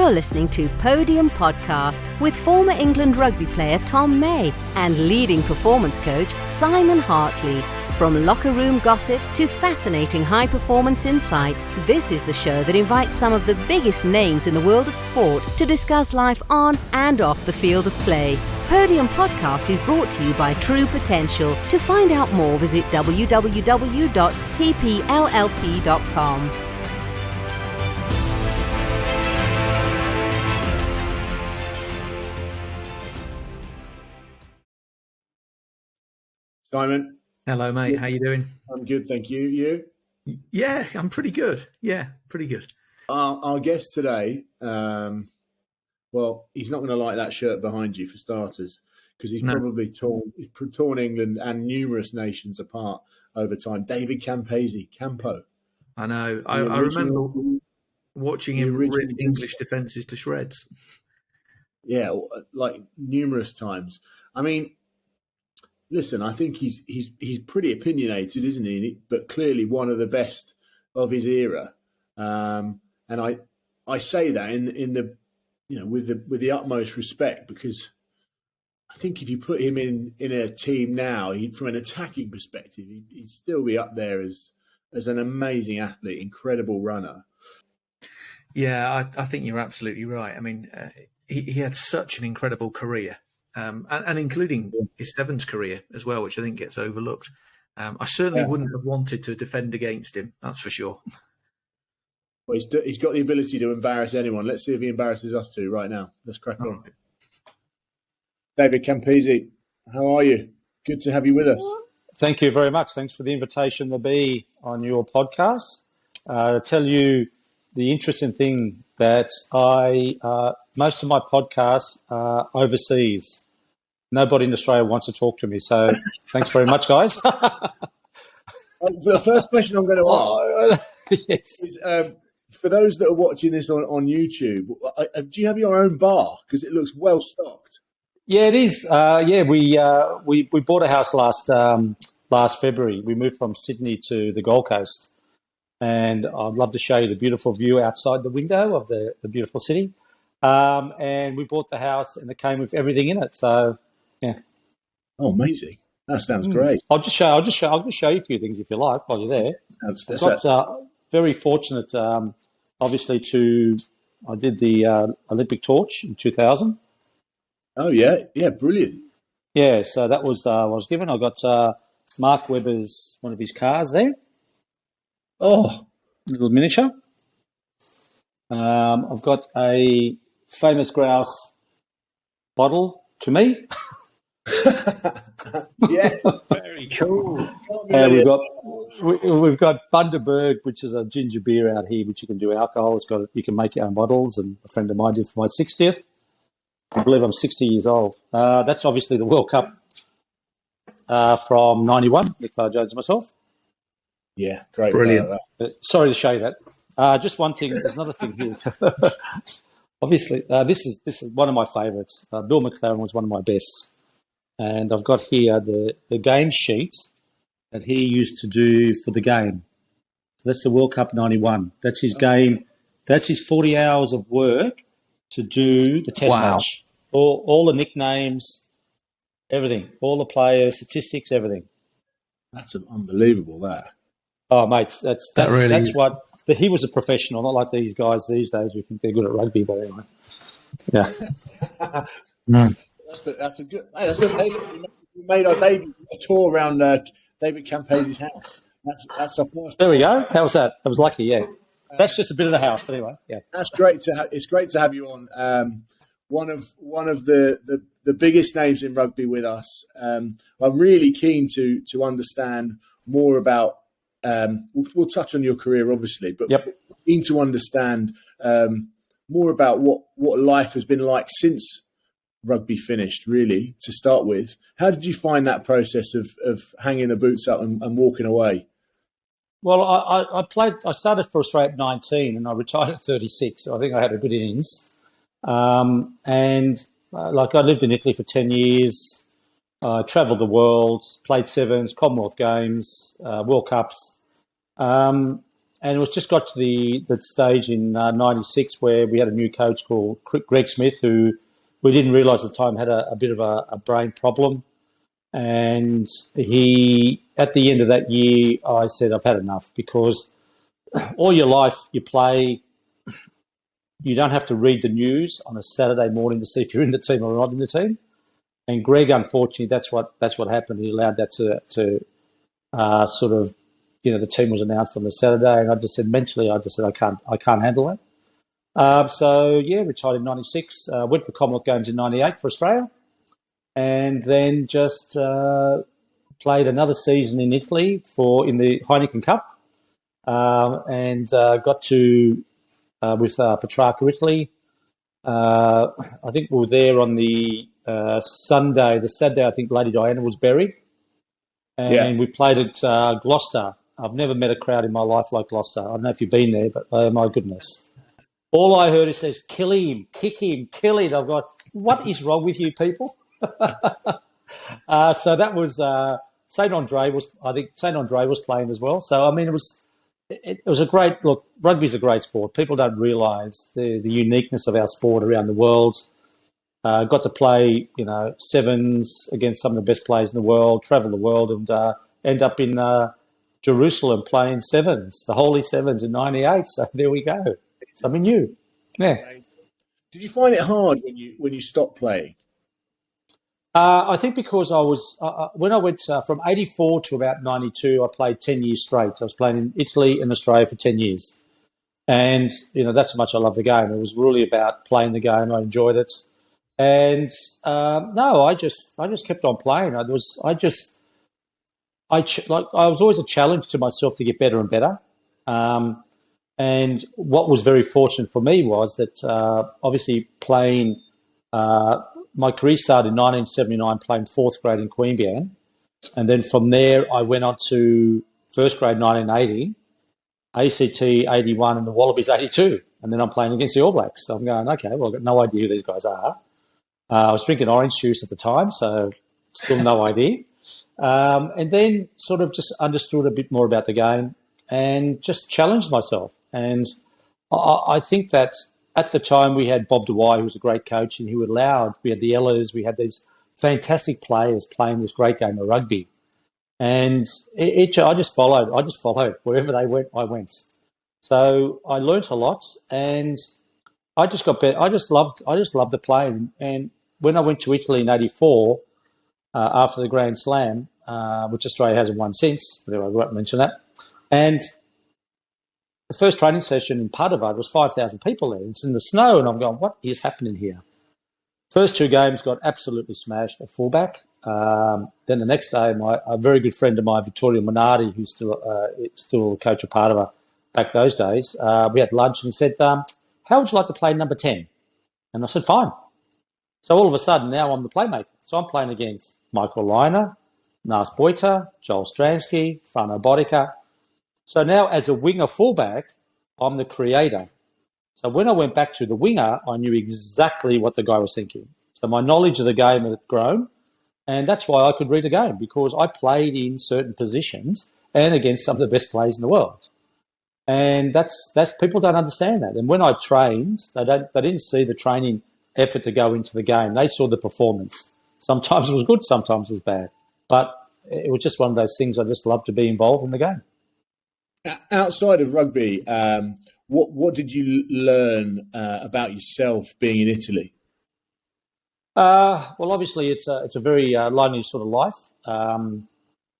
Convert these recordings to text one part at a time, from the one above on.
You're listening to Podium Podcast with former England rugby player Tom May and leading performance coach Simon Hartley. From locker room gossip to fascinating high-performance insights, this is the show that invites some of the biggest names in the world of sport to discuss life on and off the field of play. Podium Podcast is brought to you by True Potential. To find out more, visit www.tpllp.com. Simon. Hello, mate. How you doing? I'm good, thank you. You? Yeah, I'm pretty good. Yeah, pretty good. Our guest today, well, he's not going to like that shirt behind you for starters, because he's probably torn England and numerous nations apart over time. David Campese, Campo. I know. I remember watching him rip English defences to shreds. Yeah, like numerous times. I mean, listen, I think he's pretty opinionated, isn't he? But clearly one of the best of his era. And I say that in the with the utmost respect, because I think if you put him in a team now, from an attacking perspective, he'd still be up there as an amazing athlete, incredible runner. Yeah, I think you're absolutely right. I mean, he had such an incredible career. And including his Sevens career as well, which I think gets overlooked. I certainly wouldn't have wanted to defend against him, that's for sure. Well, he's got the ability to embarrass anyone. Let's see if he embarrasses us two right now. Let's crack on. Right. David Campese, how are you? Good to have you with us. Thank you very much. Thanks for the invitation to be on your podcast. To tell you the interesting thing that most of my podcasts are overseas. Nobody in Australia wants to talk to me, so thanks very much, guys. The first question I'm going to ask is, for those that are watching this on YouTube, do you have your own bar? Because it looks well stocked. Yeah, it is. We bought a house last February. We moved from Sydney to the Gold Coast, and I'd love to show you the beautiful view outside the window of the beautiful city. And we bought the house, and it came with everything in it. So, yeah. Oh, amazing! That sounds great. I'll just show you a few things if you like while you're there. I got very fortunate, obviously. I did the Olympic torch in 2000. Oh yeah, brilliant. Yeah, so that was I was given. I got Mark Webber's one of his cars there. Oh, little miniature. I've got a famous grouse bottle to me. Yeah, very cool. We've got Bundaberg, which is a ginger beer out here, which you can do alcohol. You can make your own bottles, and a friend of mine did for my 60th. I believe I'm 60 years old. That's obviously the World Cup from '91, with Clive Jones and myself. Yeah, great. Brilliant. Sorry to show you that. Just one thing. There's another thing here. Obviously, this is one of my favourites. Bill McLaren was one of my best. And I've got here the game sheet that he used to do for the game. So that's the World Cup '91. That's his game. That's his 40 hours of work to do the test match. All the nicknames, everything. All the players, statistics, everything. That's unbelievable, that. Oh, mate, that's what... But he was a professional, not like these guys these days who think they're good at rugby, but anyway. Yeah. That's a good... We made our debut tour around David Campese's house. That's our first... There we go. How was that? I was lucky, yeah. That's just a bit of the house, but anyway, yeah. That's great to have. It's great to have you on. One of the biggest names in rugby with us. I'm really keen to understand more about... we'll touch on your career, obviously, but keen to understand more about what life has been like since rugby finished, really, to start with. How did you find that process of hanging the boots up and walking away? Well, I started for Australia at 19 and I retired at 36. So I think I had a good innings. I lived in Italy for 10 years. I travelled the world, played Sevens, Commonwealth Games, World Cups. it was just got to the stage in '96 where we had a new coach called Greg Smith, who we didn't realise at the time had a bit of a brain problem. And he, at the end of that year, I said, I've had enough, because all your life you play, you don't have to read the news on a Saturday morning to see if you're in the team or not in the team. And Greg, unfortunately, that's what happened. He allowed that to sort of, the team was announced on the Saturday, and I just said mentally, I can't handle that. So retired in '96. Went to the Commonwealth Games in '98 for Australia, and then just played another season in Italy in the Heineken Cup, and got to with Petrarca, Italy. I think we were there on the Sunday. The Saturday, I think Lady Diana was buried, and we played at Gloucester. I've never met a crowd in my life like Gloucester. I don't know if you've been there, but oh my goodness. All I heard is says, kill him, kick him, kill it. I've got, what is wrong with you people? So that was St Andre was playing as well. So I mean, it was a great look. Rugby's a great sport. People don't realise the uniqueness of our sport around the world. Got to play, sevens against some of the best players in the world. Travel the world and end up in Jerusalem playing sevens, the Holy Sevens in '98. So there we go. Something new. Yeah. Did you find it hard when you stopped playing? I think because I was when I went from '84 to about '92, I played 10 years straight. I was playing in Italy and Australia for 10 years, and that's how much I love the game. It was really about playing the game. I enjoyed it, and I just kept on playing. I was always a challenge to myself to get better and better. And what was very fortunate for me was that obviously playing. My career started in 1979 playing fourth grade in Queanbeyan. And then from there, I went on to first grade 1980, ACT 81 and the Wallabies 82. And then I'm playing against the All Blacks. So I'm going, okay, well, I've got no idea who these guys are. I was drinking orange juice at the time, so still no idea. And then sort of just understood a bit more about the game and just challenged myself. And I think that at the time, we had Bob Dewey, who was a great coach, and we had the Ellers, we had these fantastic players playing this great game of rugby. And I just followed. Wherever they went, I went. So I learnt a lot, and I just got better. I just loved the play. And when I went to Italy in '84, after the Grand Slam, which Australia hasn't won since, I won't mention that, and the first training session in Padova, there was 5,000 people there. It's in the snow, and I'm going, what is happening here? First two games got absolutely smashed at fullback. Then the next day, a very good friend of mine, Vittorio Minardi, who's still coach of Padova back those days, we had lunch, and he said, how would you like to play number 10? And I said, fine. So all of a sudden, now I'm the playmaker. So I'm playing against Michael Liner, Nas Boita, Joel Stransky, Frano Bodica. So now as a winger fullback, I'm the creator. So when I went back to the winger, I knew exactly what the guy was thinking. So my knowledge of the game had grown, and that's why I could read a game, because I played in certain positions and against some of the best players in the world. And that's people don't understand that. And when I trained, they didn't see the training effort to go into the game. They saw the performance. Sometimes it was good, sometimes it was bad. But it was just one of those things I just loved to be involved in the game. Outside of rugby, what did you learn about yourself being in Italy? Well, obviously it's a very lonely sort of life.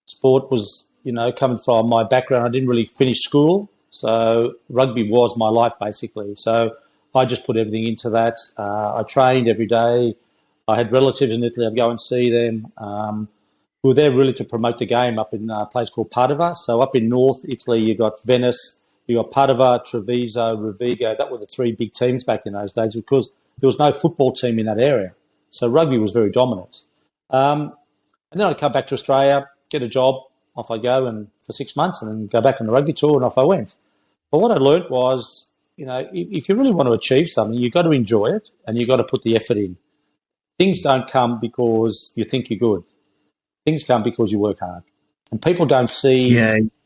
Sport was, coming from my background. I didn't really finish school, so rugby was my life basically. So I just put everything into that. I trained every day. I had relatives in Italy. I'd go and see them. We were there really to promote the game up in a place called Padova. So up in North Italy, you got Venice, you got Padova, Treviso, Rovigo. That were the three big teams back in those days because there was no football team in that area. So rugby was very dominant. And then I'd come back to Australia, get a job, off I go, and for 6 months, and then go back on the rugby tour, and off I went. But what I learnt was, if you really want to achieve something, you've got to enjoy it, and you've got to put the effort in. Things don't come because you think you're good. Things come because you work hard. And people don't see,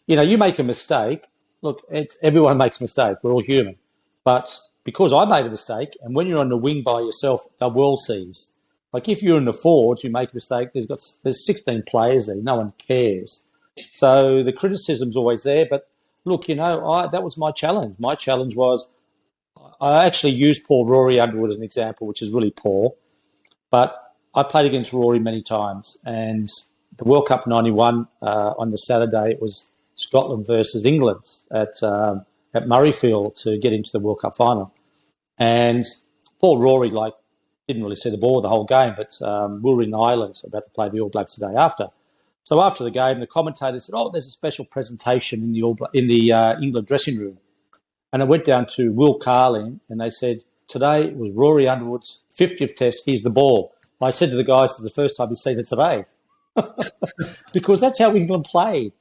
you make a mistake, look, everyone makes a mistake. We're all human. But because I made a mistake, and when you're on the wing by yourself, the world sees. Like if you're in the forwards, you make a mistake, there's 16 players there. No one cares. So the criticism's always there. But look, that was my challenge. My challenge was I actually used Paul Rory Underwood as an example, which is really poor. But I played against Rory many times. And the World Cup 91, on the Saturday, it was Scotland versus England at Murrayfield to get into the World Cup final. And Paul Rory, didn't really see the ball the whole game, but we were in Ireland about to play the All Blacks the day after. So after the game, the commentator said, "Oh, there's a special presentation in the England dressing room." And I went down to Will Carling, and they said, "Today it was Rory Underwood's 50th test. Here's the ball." I said to the guys, "It's the first time he's seen it today," because that's how England played.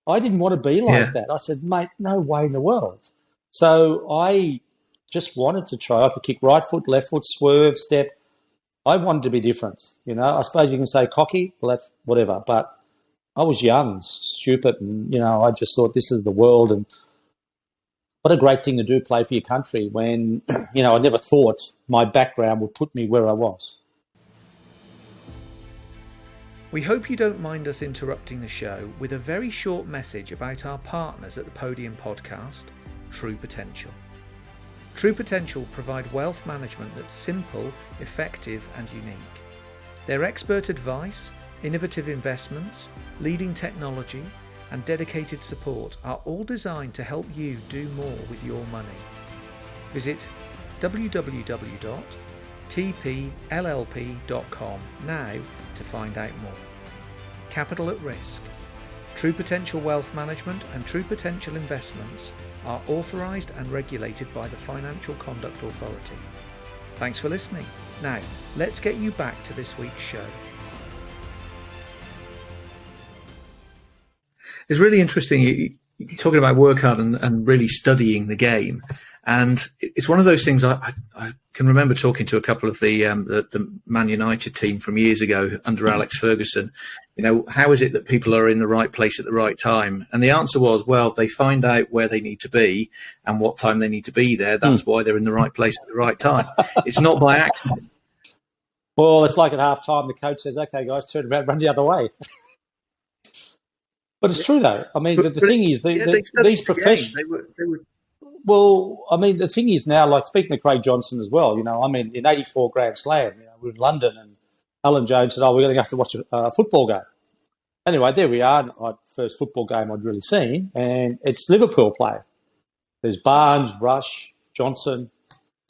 I didn't want to be like that. I said, "Mate, no way in the world." So I just wanted to try. I could kick right foot, left foot, swerve, step. I wanted to be different. I suppose you can say cocky. Well, that's whatever. But I was young, stupid, and, I just thought this is the world. And what a great thing to do, play for your country, when, I never thought my background would put me where I was. We hope you don't mind us interrupting the show with a very short message about our partners at the Podium podcast, True Potential. True Potential provide wealth management that's simple, effective and unique. Their expert advice, innovative investments, leading technology and dedicated support are all designed to help you do more with your money. Visit www.tpllp.com now to find out more. Capital at risk. True Potential Wealth Management and True Potential Investments are authorised and regulated by the Financial Conduct Authority. Thanks for listening. Now, let's get you back to this week's show. It's really interesting you're talking about work hard and really studying the game. And it's one of those things I can remember talking to a couple of the Man United team from years ago under Alex Ferguson. How is it that people are in the right place at the right time? And the answer was, well, they find out where they need to be and what time they need to be there. That's why they're in the right place at the right time. It's not by accident. Well, it's like at half time, the coach says, "Okay, guys, turn around, run the other way." But it's true, though. I mean, the thing is, these professionals... Well, I mean, the thing is now, speaking of Craig Johnson as well, in 84 Grand Slam, we were in London and Alan Jones said, "Oh, we're going to have to watch a football game." Anyway, there we are, first football game I'd really seen, and it's Liverpool play. There's Barnes, Rush, Johnson,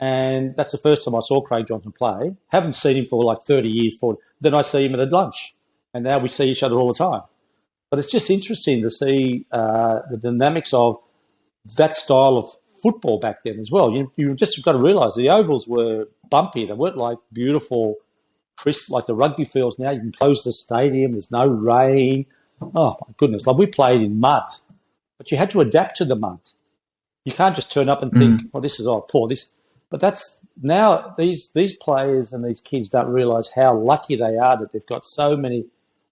and that's the first time I saw Craig Johnson play. Haven't seen him for 30 years. Then I see him at a lunch, and now we see each other all the time. But it's just interesting to see the dynamics of that style of football back then as well. You just got to realise the ovals were bumpy. They weren't beautiful, crisp like the rugby fields now. You can close the stadium. There's no rain. Oh my goodness! We played in mud, but you had to adapt to the mud. You can't just turn up and think, "Oh, this is poor." But that's now these players and these kids don't realise how lucky they are that they've got so many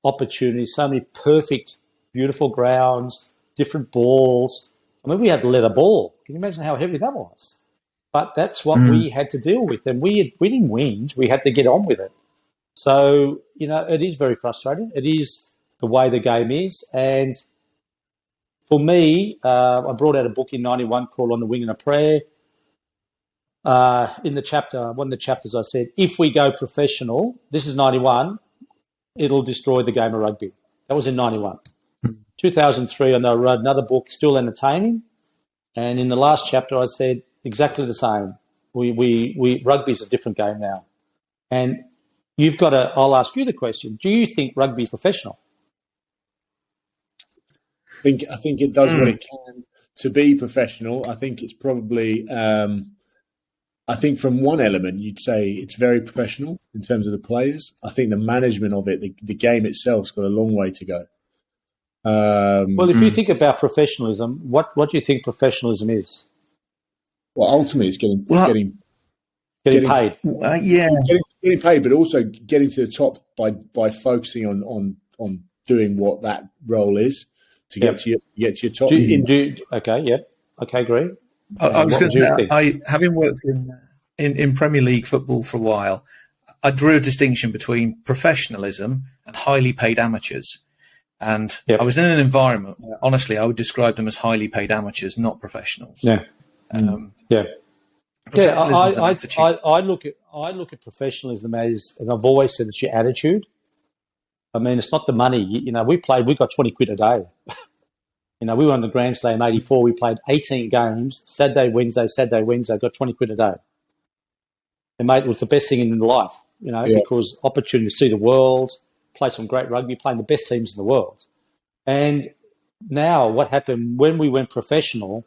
opportunities, so many perfect, beautiful grounds, different balls. I mean, we had a leather ball. Can you imagine how heavy that was? But that's what we had to deal with. And we didn't whinge. We had to get on with it. So, it is very frustrating. It is the way the game is. And for me, I brought out a book in 91 called On the Wing and a Prayer. In the chapter, one of the chapters I said, if we go professional, this is 91, it'll destroy the game of rugby. That was in 91. 2003, I wrote another book, Still Entertaining, and in the last chapter, I said exactly the same. Rugby's a different game now, and you've got to. I'll ask you the question: do you think rugby is professional? I think it does what it can to be professional. I think it's probably. I think from one element, you'd say it's very professional in terms of the players. I think the management of it, the game itself's got a long way to go. Well, if you think about professionalism, what do you think professionalism is? Well, ultimately, it's getting paid. Getting paid, but also getting to the top by focusing on doing what that role is. to get to your top. Okay, yep. Okay, agree. I was going to say, having worked in Premier League football for a while, I drew a distinction between professionalism and highly paid amateurs. And I was in an environment where, honestly, I would describe them as highly paid amateurs, not professionals. Yeah. I look at professionalism as, and I've always said it's your attitude. I mean, it's not the money. We got 20 quid a day. We were on the Grand Slam 84. We played 18 games, Saturday, Wednesday, got 20 quid a day. And, mate, it was the best thing in life, because opportunity to see the world, play some great rugby, playing the best teams in the world. And now what happened when we went professional,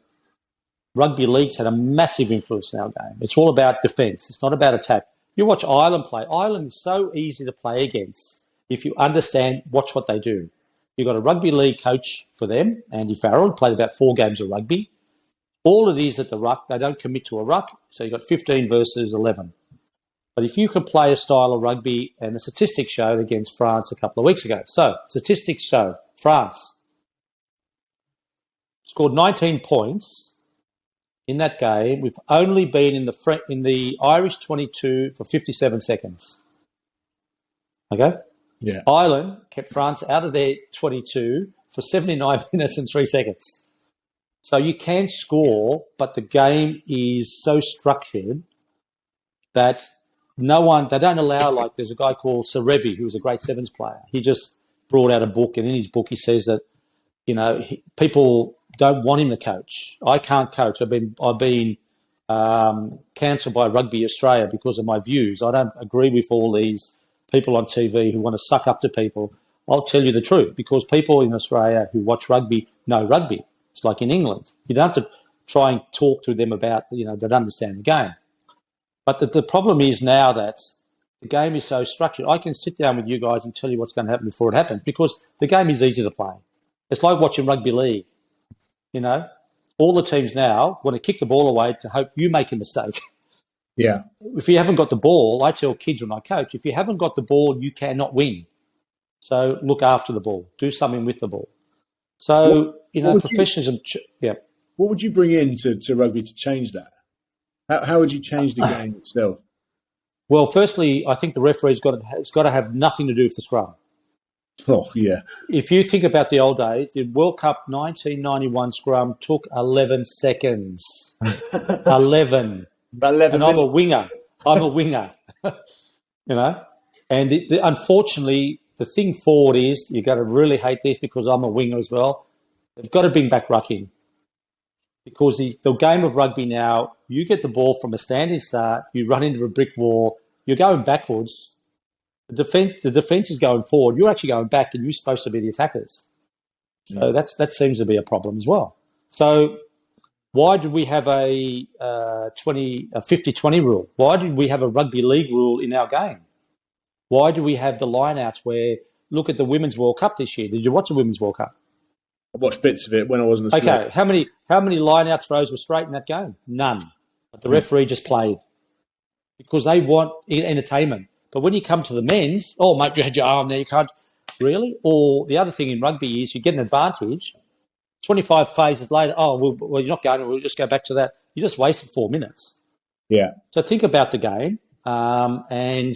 rugby leagues had a massive influence in our game. It's all about defence. It's not about attack. You watch Ireland play. Ireland is so easy to play against if you understand, watch what they do. You've got a rugby league coach for them, Andy Farrell, played about 4 games of rugby. All it is at the ruck, they don't commit to a ruck, so you've got 15 versus 11. But if you can play a style of rugby, and the statistics showed against France a couple of weeks ago. So, statistics show France scored 19 points in that game. We've only been in the Irish 22 for 57 seconds. Okay? Yeah. Ireland kept France out of their 22 for 79 minutes and 3 seconds. So you can score, but the game is so structured that they don't allow, like there's a guy called Sarevi, who was a great sevens player. He just brought out a book, and in his book he says that, people don't want him to coach. I can't coach. I've been cancelled by Rugby Australia because of my views. I don't agree with all these people on TV who want to suck up to people. I'll tell you the truth, because people in Australia who watch rugby know rugby. It's like in England. You don't have to try and talk to them about, that understand the game. But the problem is now that the game is so structured. I can sit down with you guys and tell you what's going to happen before it happens, because the game is easy to play. It's like watching rugby league. All the teams now want to kick the ball away to hope you make a mistake. Yeah. If you haven't got the ball, I tell kids when I coach, if you haven't got the ball, you cannot win. So look after the ball. Do something with the ball. So, professionalism. What would you bring into rugby to change that? How would you change the game itself? Well, firstly, I think the referee's got to have nothing to do with the scrum. Oh, yeah. If you think about the old days, the World Cup 1991 scrum took 11 seconds. 11. And I'm a winger. And unfortunately, the thing forward is, you've got to really hate this because I'm a winger as well. They've got to bring back rucking. Because the game of rugby now, you get the ball from a standing start, you run into a brick wall, you're going backwards. The defence is going forward. You're actually going back, and you're supposed to be the attackers. So that seems to be a problem as well. So why did we have a 50-20 rule? Why did we have a rugby league rule in our game? Why do we have the line-outs where, look at the Women's World Cup this year. Did you watch the Women's World Cup? I watched bits of it when I wasn't asleep. Okay, how many line-out throws were straight in that game? None. But the referee just played because they want entertainment. But when you come to the men's, oh, mate, you had your arm there, you can't. Really? Or the other thing in rugby is you get an advantage. 25 phases later, well, you're not going, we'll just go back to that. You just wasted 4 minutes. Yeah. So think about the game and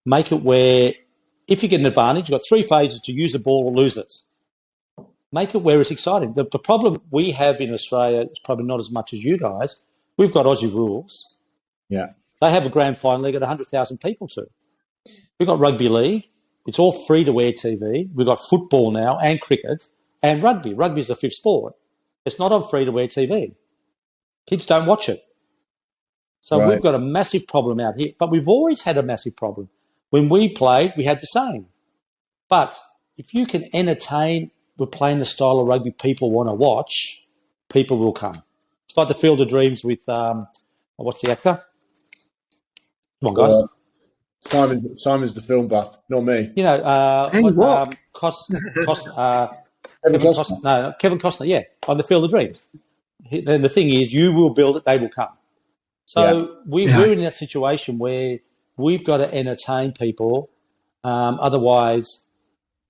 make it where if you get an advantage, you've got 3 phases to use the ball or lose it. Make it where it's exciting. The problem we have in Australia is probably not as much as you guys. We've got Aussie rules. Yeah. They have a grand final league at 100,000 people too. We've got rugby league. It's all free-to-air TV. We've got football now and cricket and rugby. Rugby is the 5th sport. It's not on free-to-air TV. Kids don't watch it. So We've got a massive problem out here. But we've always had a massive problem. When we played, we had the same. But if you can entertain, we're playing the style of rugby people want to watch, people will come. It's like the Field of Dreams with, what's the actor? Come on, guys. Simon's the film buff, not me. Kevin Costner, yeah, on the Field of Dreams. And the thing is, you will build it, they will come. So we're in that situation where we've got to entertain people. Otherwise,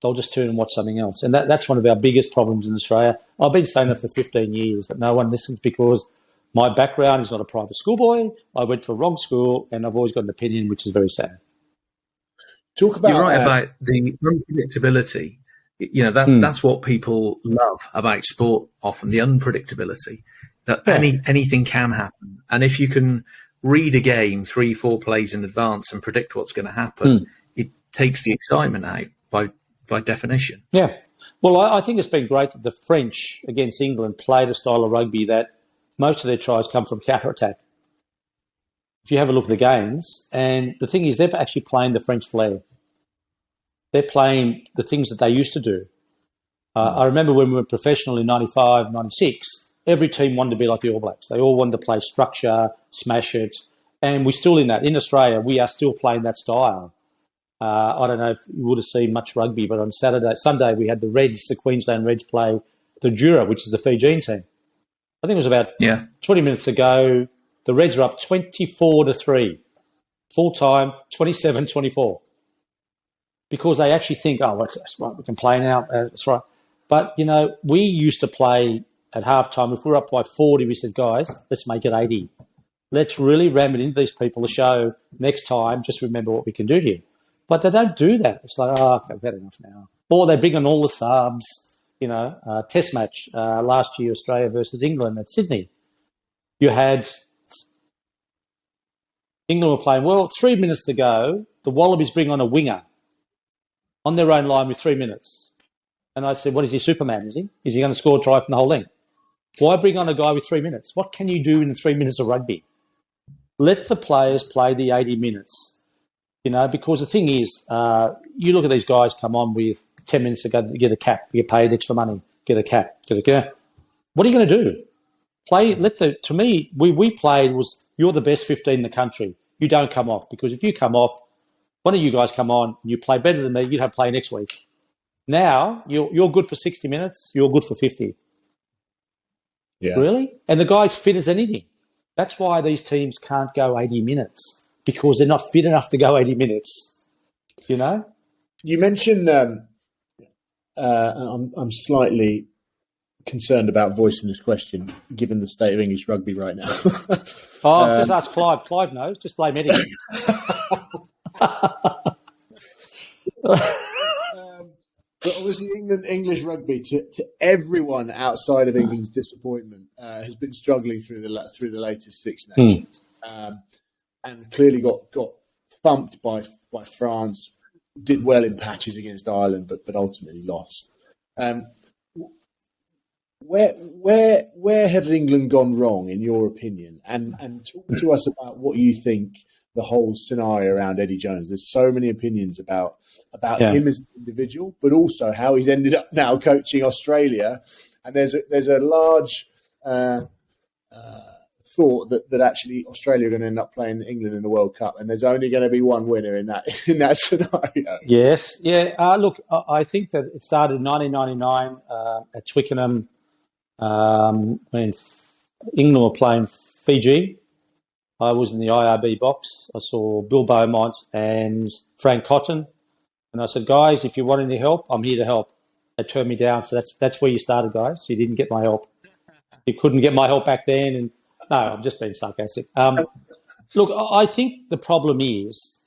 they'll just turn and watch something else. And that's one of our biggest problems in Australia. I've been saying that for 15 years, but no one listens because my background is not a private schoolboy. I went to a wrong school, and I've always got an opinion, which is very sad. Talk about You're right about the unpredictability. That's what people love about sport often, the unpredictability, that anything can happen. And if you can read a game 3-4 plays in advance and predict what's going to happen, it takes the excitement out by definition. Yeah. Well, I think it's been great that the French against England played a style of rugby that most of their tries come from counter-attack. If you have a look at the games, and the thing is, they're actually playing the French flair. They're playing the things that they used to do. I remember when we were professional in 95, 96, every team wanted to be like the All Blacks. They all wanted to play structure, smash it, and we're still in that. In Australia, we are still playing that style. I don't know if you would have seen much rugby, but on Sunday, we had the Queensland Reds play the Jura, which is the Fijian team. I think it was about 20 minutes ago. The Reds are up 24-3, full time, 27-24. Because they actually think, that's right, we can play now, that's right. But, we used to play at halftime. If we were up by 40, we said, guys, let's make it 80. Let's really ram it into these people to show next time, just remember what we can do here. But they don't do that. It's like, okay, I've had enough now. Or they bring on all the subs, test match last year, Australia versus England at Sydney. You had England were playing, 3 minutes to go, the Wallabies bring on a winger on their own line with 3 minutes. And I said, what is he, Superman, is he? Is he going to score a try from the whole length? Why bring on a guy with 3 minutes? What can you do in 3 minutes of rugby? Let the players play the 80 minutes, because the thing is, you look at these guys come on with 10 minutes to go, get a cap, you get paid extra money, get a cap, What are you going to do? To me, we played was, you're the best 15 in the country. You don't come off, because if you come off, one of you guys come on and you play better than me, you don't play next week. Now, you're good for 60 minutes, you're good for 50. Yeah. Really? And the guy's fit as anything. That's why these teams can't go 80 minutes, because they're not fit enough to go 80 minutes, You mentioned, I'm slightly concerned about voicing this question, given the state of English rugby right now. Just ask Clive. Clive knows. Just blame Eddie. But obviously, English rugby, to everyone outside of England's disappointment, has been struggling through the latest Six Nations, and clearly got thumped by France. Did well in patches against Ireland, but ultimately lost. Where has England gone wrong, in your opinion? And talk to us about what you think the whole scenario around Eddie Jones. There's so many opinions about him as an individual, but also how he's ended up now coaching Australia. And there's a large thought that actually Australia are going to end up playing England in the World Cup, and there's only going to be one winner in that scenario. Yes, yeah. Look, I think that it started in 1999 at Twickenham when England were playing Fiji. I was in the IRB box. I saw Bill Beaumont and Frank Cotton, and I said, "Guys, if you want any help, I'm here to help." They turned me down, so that's where you started, guys. You didn't get my help. You couldn't get my help back then, and no, I'm just being sarcastic. Look, I think the problem is,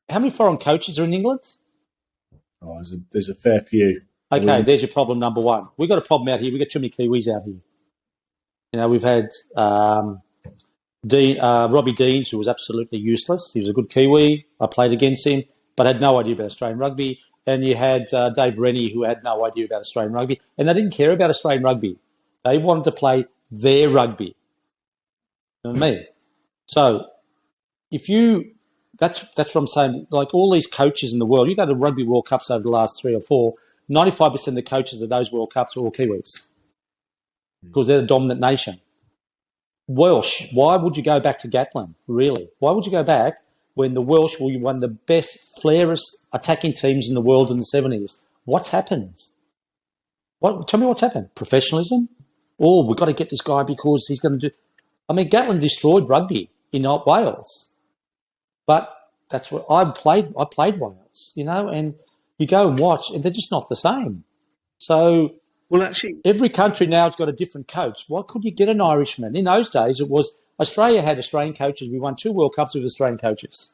how many foreign coaches are in England? Oh, there's a fair few. Okay, there's your problem number one. We've got a problem out here. We've got too many Kiwis out here. We've had Robbie Deans, who was absolutely useless. He was a good Kiwi. I played against him, but had no idea about Australian rugby. And you had Dave Rennie, who had no idea about Australian rugby. And they didn't care about Australian rugby. They wanted to play their rugby. You know what I mean? So that's what I'm saying. Like all these coaches in the world, you go to Rugby World Cups over the last 3 or 4, 95% of the coaches at those World Cups are all Kiwis because they're the dominant nation. Welsh, why would you go back to Gatlin, really? Why would you go back when the Welsh were one of the best, flairest attacking teams in the world in the 70s? What's happened? Tell me what's happened. Professionalism? Oh, we've got to get this guy because he's going to do... I mean, Gatlin destroyed rugby in Wales, but that's what I played Wales, and you go and watch, and they're just not the same. So Well, actually, every country now has got a different coach. Why couldn't you get an Irishman? In those days, it was Australia had Australian coaches. We won 2 World Cups with Australian coaches.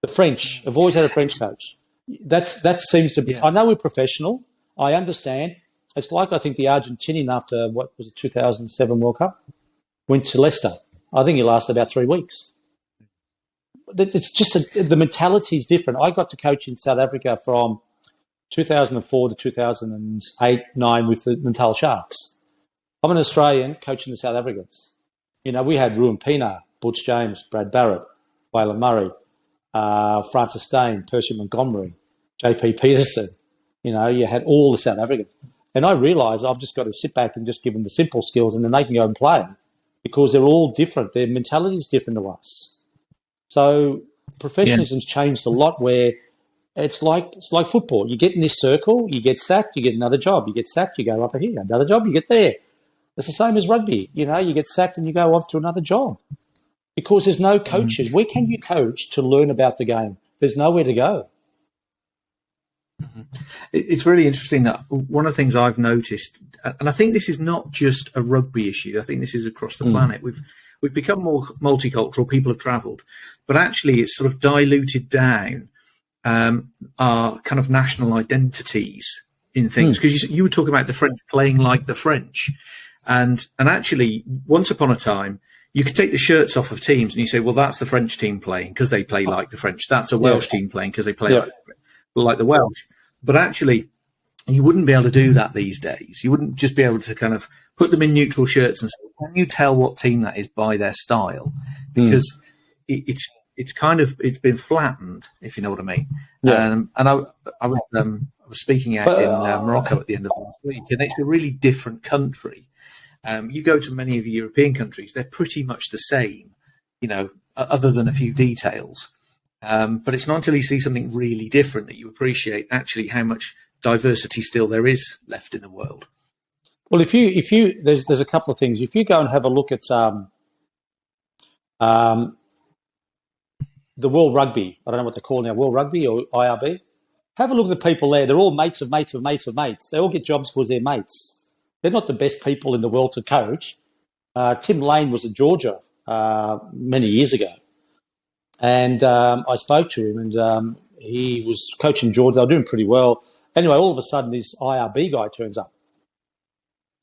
The French have always had a French coach. That seems to be. Yeah. I know we're professional. I understand. It's like I think the Argentinian after what was it 2007 World Cup went to Leicester. I think it lasted about 3 weeks. It's just the mentality is different. I got to coach in South Africa from 2004 to 2008-9 with the Natal Sharks. I'm an Australian coaching the South Africans. You know, we had Ruben Pienaar, Butch James, Brad Barrett, Waylon Murray, Francis Dane, Percy Montgomery, JP Peterson. You know, you had all the South Africans. And I realised I've just got to sit back and just give them the simple skills and then they can go and play because they're all different. Their mentality is different to us. So professionalism's changed a lot where it's like football. You get in this circle, you get sacked, you get another job. You get sacked, you go up here. Another job, you get there. It's the same as rugby. You know, you get sacked and you go off to another job because there's no coaches. Where can you coach to learn about the game? There's nowhere to go. It's really interesting that one of the things I've noticed, and I think this is not just a rugby issue. I think this is across the planet. We've become more multicultural. People have travelled, but actually, it's sort of diluted down our kind of national identities in things. Because you were talking about the French playing like the French, and actually, once upon a time, you could take the shirts off of teams and you say, well, that's the French team playing because they play like the French. That's a Welsh team playing because they play like the Welsh. But actually, you wouldn't be able to do that these days. You wouldn't just be able to kind of put them in neutral shirts and say, can you tell what team that is by their style? Because it's been flattened, if you know what I mean. Yeah. And I was speaking out in Morocco at the end of last week, and it's a really different country. You go to many of the European countries, they're pretty much the same, you know, other than a few details. But it's not until you see something really different that you appreciate actually how much diversity still there is left in the world. Well, if you there's a couple of things. If you go and have a look at the World Rugby, I don't know what they're called now, World Rugby or IRB. Have a look at the people there. They're all mates of mates of mates of mates. They all get jobs because they're mates. They're not the best people in the world to coach. Tim Lane was at Georgia many years ago. And I spoke to him, and he was coaching Georgia. They were doing pretty well. Anyway, all of a sudden, this IRB guy turns up.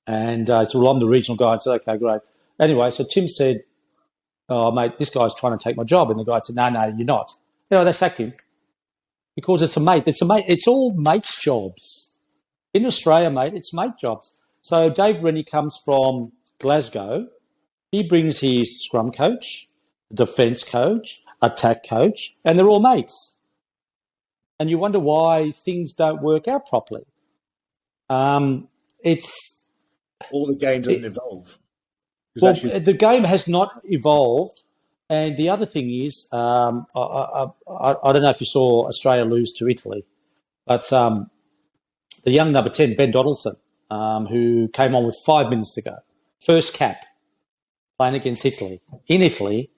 And so, well, I'm the regional guy. I said, okay, great. Anyway, so Tim said, oh, mate, this guy's trying to take my job. And the guy said, no, you're not. You know, they sacked him because it's a mate. It's a mate. It's all mates' jobs. In Australia, mate, it's mate jobs. So Dave Rennie comes from Glasgow. He brings his scrum coach, defence coach, attack coach, and they're all mates. And you wonder why things don't work out properly. It's all the game doesn't evolve. Well, the game has not evolved. And the other thing is, I don't know if you saw Australia lose to Italy, but the young number 10, Ben Donaldson, who came on with 5 minutes to go, first cap, playing against Italy, in Italy.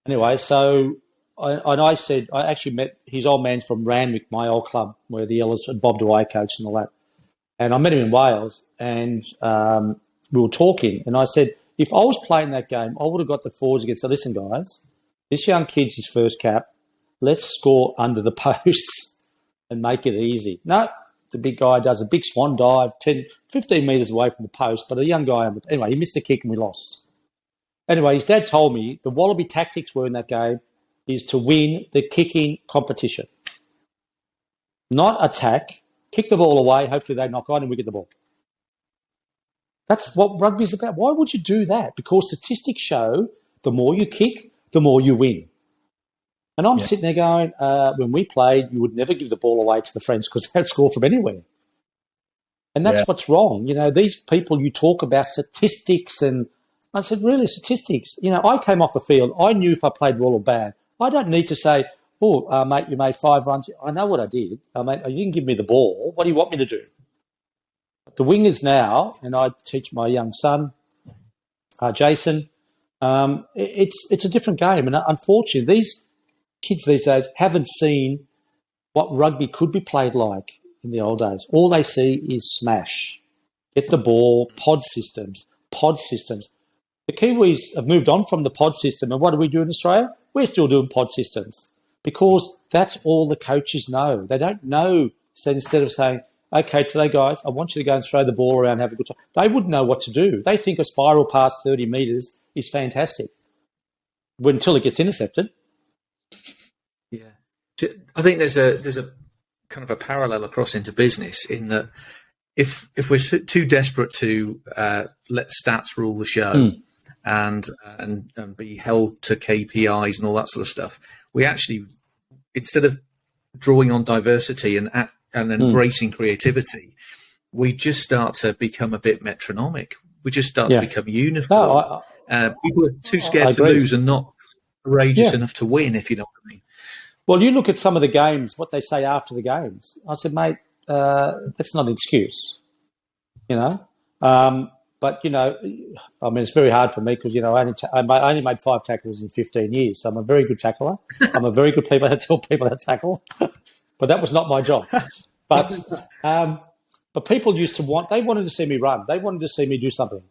Anyway, so I said, I actually met his old man from Randwick, my old club, where the Ellis and Bob Dwyer coached and all that. And I met him in Wales, and we were talking, and I said, if I was playing that game, I would have got the forwards against. So listen, guys, this young kid's his first cap. Let's score under the posts and make it easy. No, the big guy does a big swan dive, 15 metres away from the post, but a young guy, anyway, he missed a kick and we lost. Anyway, his dad told me the Wallaby tactics were in that game is to win the kicking competition. Not attack, kick the ball away, hopefully they knock on and we get the ball. That's what rugby is about. Why would you do that? Because statistics show the more you kick, the more you win. And I'm sitting there going, when we played, you would never give the ball away to the French because they'd score from anywhere. And that's what's wrong. You know, these people, you talk about statistics, and I said, really, statistics? You know, I came off the field. I knew if I played well or bad. I don't need to say, oh, mate, you made 5 runs. I know what I did. Mate, you didn't give me the ball. What do you want me to do? The wingers now, and I teach my young son, Jason, it's a different game. And unfortunately, these kids these days haven't seen what rugby could be played like in the old days. All they see is smash, get the ball, pod systems. The Kiwis have moved on from the pod system, and what do we do in Australia? We're still doing pod systems because that's all the coaches know. They don't know. So instead of saying, okay, today, guys, I want you to go and throw the ball around, have a good time, they wouldn't know what to do. They think a spiral past 30 metres is fantastic until it gets intercepted. Yeah. I think there's a kind of a parallel across into business in that if we're too desperate to let stats rule the show and be held to KPIs and all that sort of stuff, we actually, instead of drawing on diversity and embracing creativity, we just start to become a bit metronomic. We just start to become uniform. People are too scared to lose and not courageous enough to win, if you know what I mean. Well, you look at some of the games, what they say after the games. I said, mate, that's not an excuse, you know. But, you know, I mean, it's very hard for me because, you know, I only made 5 tackles in 15 years. So I'm a very good tackler. I'm a very good people that tell people how to tackle. But that was not my job. But people used to they wanted to see me run. They wanted to see me do something.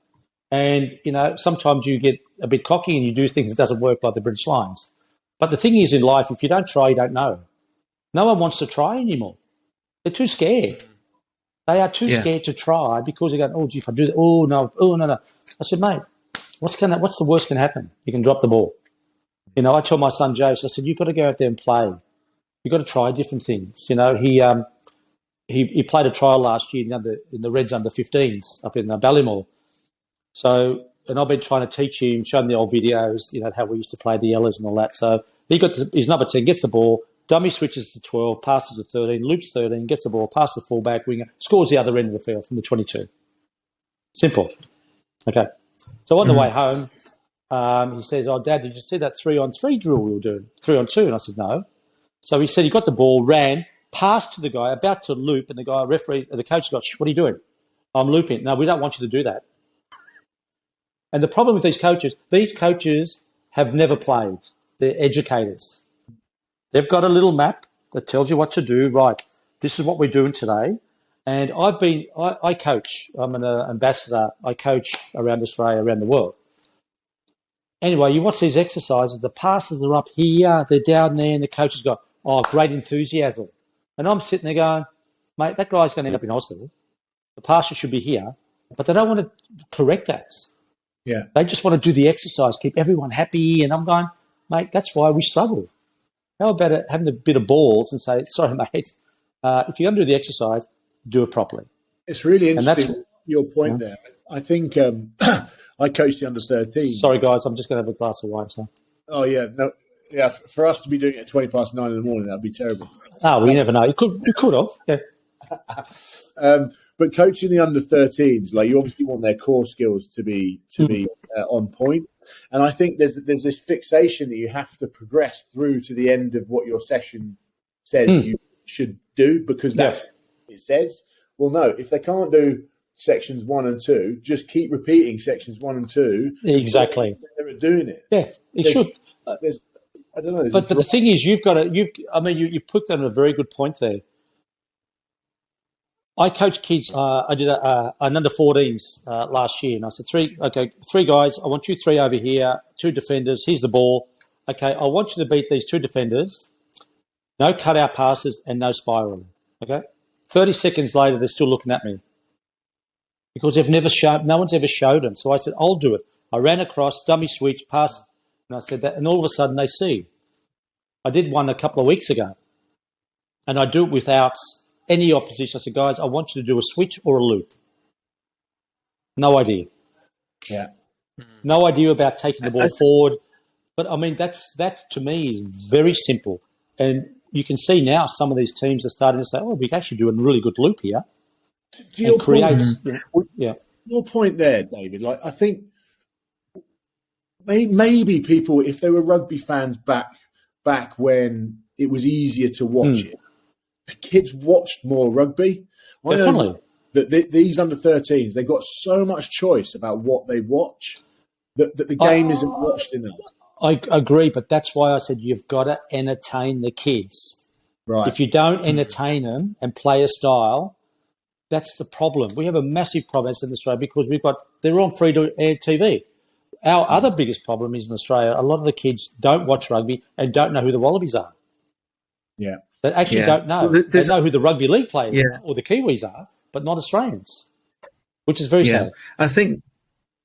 And, you know, sometimes you get a bit cocky and you do things that doesn't work like the British Lions. But the thing is in life, if you don't try, you don't know. No one wants to try anymore. They're too scared. They are too scared to try because they're going, oh, gee, if I do that, oh, no. I said, mate, what's the worst can happen? You can drop the ball. You know, I tell my son, Joe, I said, you've got to go out there and play. You've got to try different things. You know, he played a trial last year in the Reds under-15s up in Ballymore. So, and I've been trying to teach him, show him the old videos, you know, how we used to play the yellows and all that. So he got his number 10, gets the ball, dummy switches to 12, passes to 13, loops 13, gets the ball, passes the fullback, winger, scores the other end of the field from the 22. Simple. Okay. So on the way home, he says, oh, Dad, did you see that 3-on-3 drill we were doing? 3-on-2? And I said, no. So he said he got the ball, ran, passed to the guy, about to loop, and the coach got, what are you doing? I'm looping. No, we don't want you to do that. And the problem with these coaches have never played. They're educators. They've got a little map that tells you what to do. Right, this is what we're doing today. And I coach. I'm an ambassador. I coach around Australia, around the world. Anyway, you watch these exercises. The passes are up here, they're down there, and the coach has got, great enthusiasm. And I'm sitting there going, mate, that guy's going to end up in hospital. The passer should be here. But they don't want to correct us. Yeah. They just want to do the exercise, keep everyone happy. And I'm going, mate, that's why we struggle. How about having a bit of balls and say, sorry, mate, if you're going to do the exercise, do it properly. It's really interesting, your point there. I think I coached the under-13. Sorry, guys, I'm just going to have a glass of wine. So. Oh, yeah. No, yeah, for us to be doing it at 9:20 in the morning, that would be terrible. We never know. You could have. Yeah. But coaching the under-13s, like you obviously want their core skills to be on point, and I think there's this fixation that you have to progress through to the end of what your session says you should do because that's what it says. Well, no, if they can't do sections 1 and 2, just keep repeating sections 1 and 2. Exactly, they're doing it. Yeah, it should. I don't know, but the thing is, you put that on a very good point there. I coach kids. I did an under-14s last year, and I said, three guys. I want you 3 over here, 2 defenders. Here's the ball. Okay, I want you to beat these 2 defenders. No cut-out passes and no spiraling. Okay, 30 seconds later, they're still looking at me because no one's ever showed them. So I said, I'll do it. I ran across, dummy switch, pass, and I said that, and all of a sudden they see. I did one a couple of weeks ago, and I do it without any opposition. I said, guys, I want you to do a switch or a loop. No idea. Yeah. No idea about taking the ball forward. But, I mean, that to me is very simple. And you can see now some of these teams are starting to say, we can actually do a really good loop here. Your point there, David, like I think maybe people, if they were rugby fans back when it was easier to watch it, kids watched more rugby. Definitely. These under-13s, they've got so much choice about what they watch that the game isn't watched enough. I agree, but that's why I said you've got to entertain the kids. Right. If you don't entertain them and play a style, that's the problem. We have a massive problem in Australia because they're on free-to-air TV. Our other biggest problem is in Australia, a lot of the kids don't watch rugby and don't know who the Wallabies are. Yeah. They actually don't know. Well, they know who the rugby league players Yeah. are or the Kiwis are, but not Australians, which is very sad. I think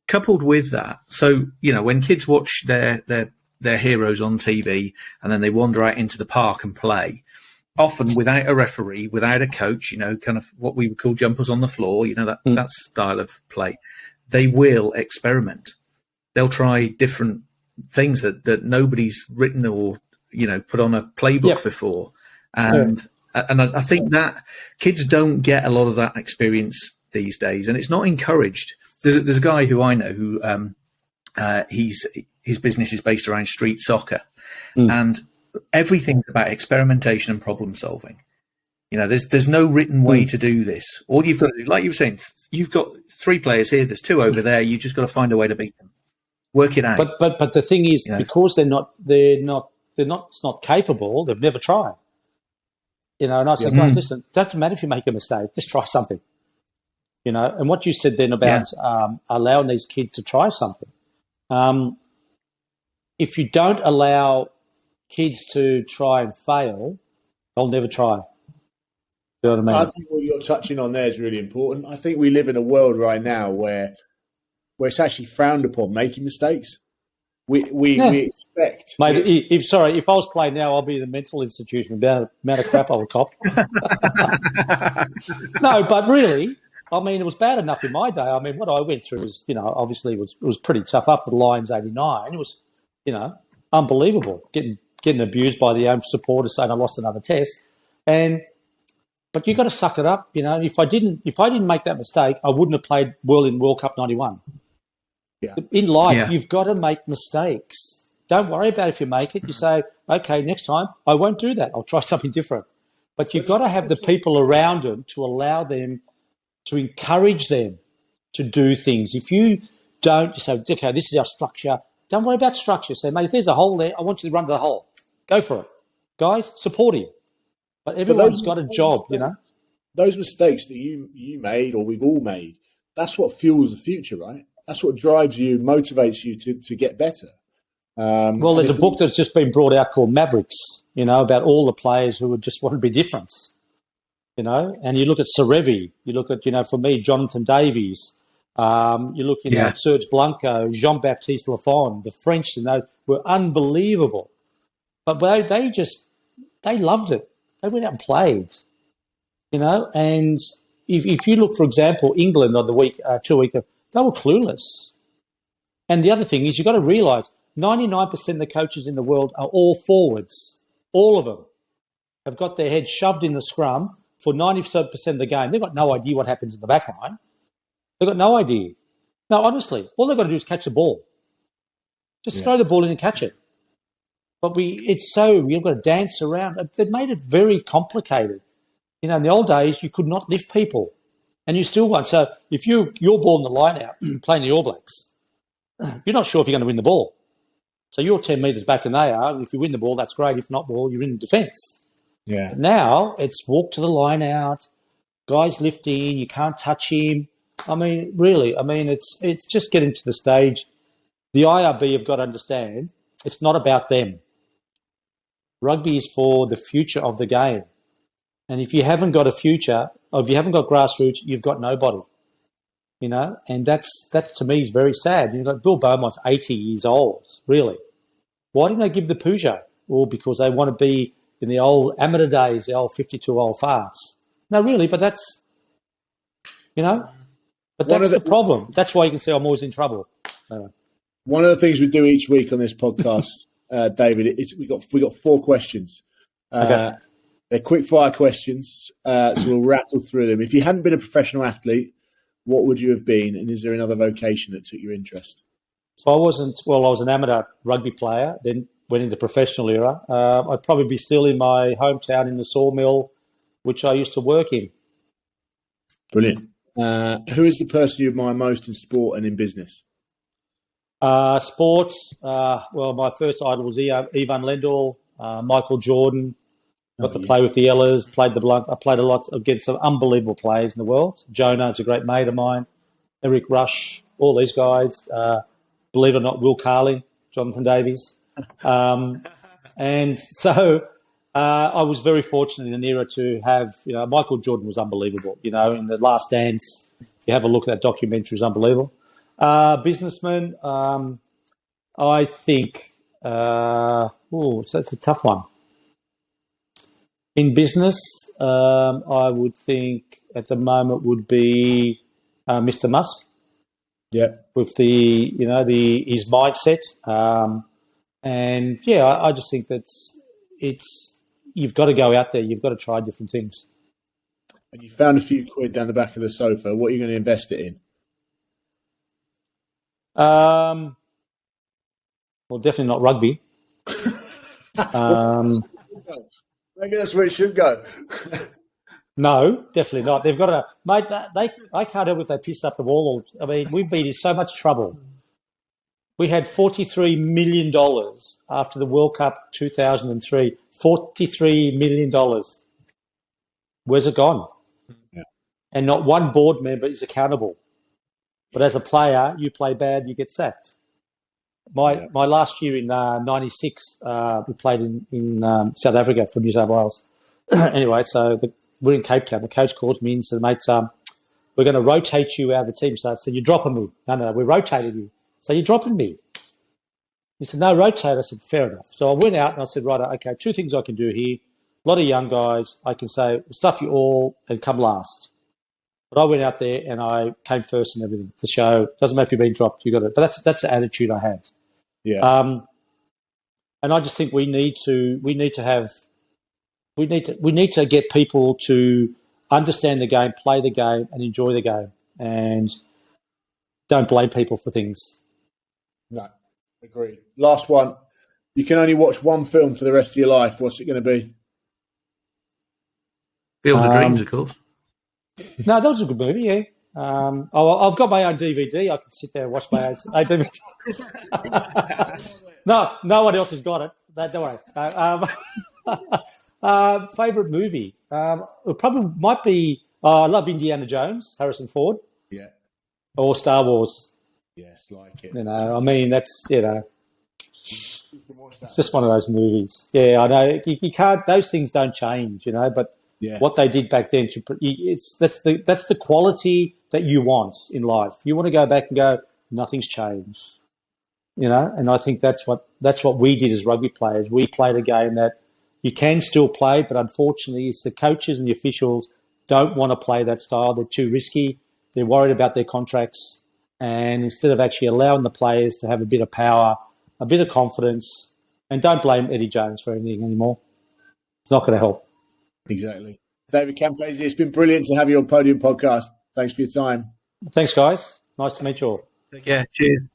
coupled with that, so, when kids watch their heroes on TV and then they wander out into the park and play, often without a referee, without a coach, kind of what we would call jumpers on the floor, that style of play, they will experiment. They'll try different things that nobody's written or, put on a playbook before. And I think that kids don't get a lot of that experience these days, and it's not encouraged. There's a guy who I know who his business is based around street soccer, and everything's about experimentation and problem solving. There's no written way to do this. All you've got to do, like you were saying, you've got 3 players here, there's 2 over there. You just got to find a way to beat them. Work it out. But the thing is, because they're not capable, they've never tried. And I said, guys, listen, it doesn't matter if you make a mistake, just try something. And what you said then about allowing these kids to try something. If you don't allow kids to try and fail, they'll never try. You know what I mean? I think what you're touching on there is really important. I think we live in a world right now where it's actually frowned upon making mistakes. We expect. Mate, if I was playing now, I'll be in a mental institution with the amount of crap I would cop. No, but really, it was bad enough in my day. What I went through was, obviously it was pretty tough. After the Lions 89, it was, unbelievable. Getting abused by the own supporters saying I lost another test. But you got to suck it up. If I didn't make that mistake, I wouldn't have played in World Cup 91. Yeah. In life, you've got to make mistakes. Don't worry about if you make it. You say, okay, next time I won't do that. I'll try something different. But you've got to have the people around them to allow them, to encourage them to do things. If you don't, you say, okay, this is our structure. Don't worry about structure. Say, mate, if there's a hole there, I want you to run to the hole. Go for it. Guys, support him. But everyone's got a job, Those mistakes that you made or we've all made, that's what fuels the future, right? That's what drives you, motivates you to get better. Well, there's a book that's just been brought out called Mavericks, about all the players who would just want to be different, And you look at Serevi, you look at, for me, Jonathan Davies. You look at Serge Blanco, Jean-Baptiste Lafond, the French, were unbelievable. But they loved it. They went out and played, And if you look, for example, England on the 2 week, they were clueless. And the other thing is you've got to realise 99% of the coaches in the world are all forwards. All of them have got their heads shoved in the scrum for 97% of the game. They've got no idea what happens in the back line. They've got no idea. No, honestly, all they've got to do is catch the ball. Just throw the ball in and catch it. But you've got to dance around. They've made it very complicated. In the old days, you could not lift people. And you still won't. So if you're ball in the line out playing the All Blacks, you're not sure if you're going to win the ball. So you're 10 metres back and they are. If you win the ball, that's great. If not, well, you're in defence. Yeah. Now it's walk to the line out, guys lifting, you can't touch him. Really, it's just getting to the stage. The IRB have got to understand it's not about them. Rugby is for the future of the game. And if you haven't got a future, or if you haven't got grassroots, you've got nobody. And that's to me is very sad. Bill Beaumont's 80 years old, really. Why didn't they give the Peugeot? Well, because they want to be in the old amateur days, the old 52 old farts. No, really, but that's, but that's the problem. That's why you can see I'm always in trouble. One of the things we do each week on this podcast, David, is we got 4 questions. Okay. They're quick fire questions, so we'll rattle through them. If you hadn't been a professional athlete, what would you have been? And is there another vocation that took your interest? If I was an amateur rugby player, then went into the professional era. I'd probably be still in my hometown in the sawmill, which I used to work in. Brilliant. Who is the person you admire most in sport and in business? Sports. My first idol was Ivan Lendl, Michael Jordan. Got to play with the Ellers, played the Blunt. I played a lot against some unbelievable players in the world. Jonah is a great mate of mine. Eric Rush, all these guys. Believe it or not, Will Carling, Jonathan Davies. And so I was very fortunate in an era to have, Michael Jordan was unbelievable. In The Last Dance, if you have a look at that documentary, it's unbelievable. Businessman, I think, so that's a tough one. In business, I would think at the moment would be Mr. Musk. Yeah. With his mindset. I just think you've got to go out there. You've got to try different things. And you found a few quid down the back of the sofa. What are you going to invest it in? Well, definitely not rugby. Maybe that's where it should go. No, definitely not. They've got to, mate. I can't help if they piss up the wall. I mean, we've been in so much trouble. We had $43 million after the World Cup 2003. $43 million. Where's it gone? Yeah. And not one board member is accountable. But as a player, you play bad, you get sacked. My last year in '96, we played in South Africa for New South Wales. Anyway, so we're in Cape Town. The coach calls me and said, mate, we're going to rotate you out of the team. So I said, you're dropping me. No, we rotated you. So you're dropping me. He said, no, rotate. I said, fair enough. So I went out and I said, right, okay, two things I can do here. A lot of young guys, I can say, stuff you all and come last. But I went out there and I came first and everything to show. Doesn't matter if you've been dropped, you got it. But that's the attitude I had. Yeah. And I just think we need to get people to understand the game, play the game, and enjoy the game, and don't blame people for things. No, agreed. Last one. You can only watch one film for the rest of your life. What's it going to be? Field of Dreams, of course. No, that was a good movie, yeah. I've got my own DVD. I can sit there and watch my own DVD. No one else has got it. Don't worry. Favourite movie? It probably might be, I love Indiana Jones, Harrison Ford. Yeah. Or Star Wars. Yes, like it. I mean, that's, it's just one of those movies. Yeah, I know. You can't, those things don't change, but what they did back then, that's the quality that you want in life. You want to go back and go, nothing's changed, and I think that's what we did as rugby players. We played a game that you can still play, but unfortunately it's the coaches and the officials don't want to play that style. They're too risky. They're worried about their contracts. And instead of actually allowing the players to have a bit of power, a bit of confidence, and don't blame Eddie Jones for anything anymore. It's not going to help. Exactly. David Campese, it's been brilliant to have you on Podium Podcast. Thanks for your time. Thanks, guys. Nice to meet you all. Take care. Cheers.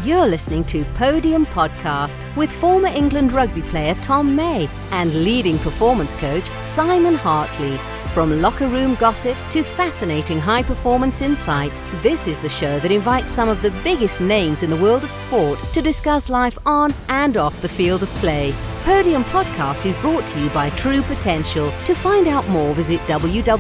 You're listening to Podium Podcast with former England rugby player Tom May and leading performance coach Simon Hartley. From locker room gossip to fascinating high-performance insights, this is the show that invites some of the biggest names in the world of sport to discuss life on and off the field of play. Podium Podcast is brought to you by True Potential. To find out more, visit www.tpllp.com.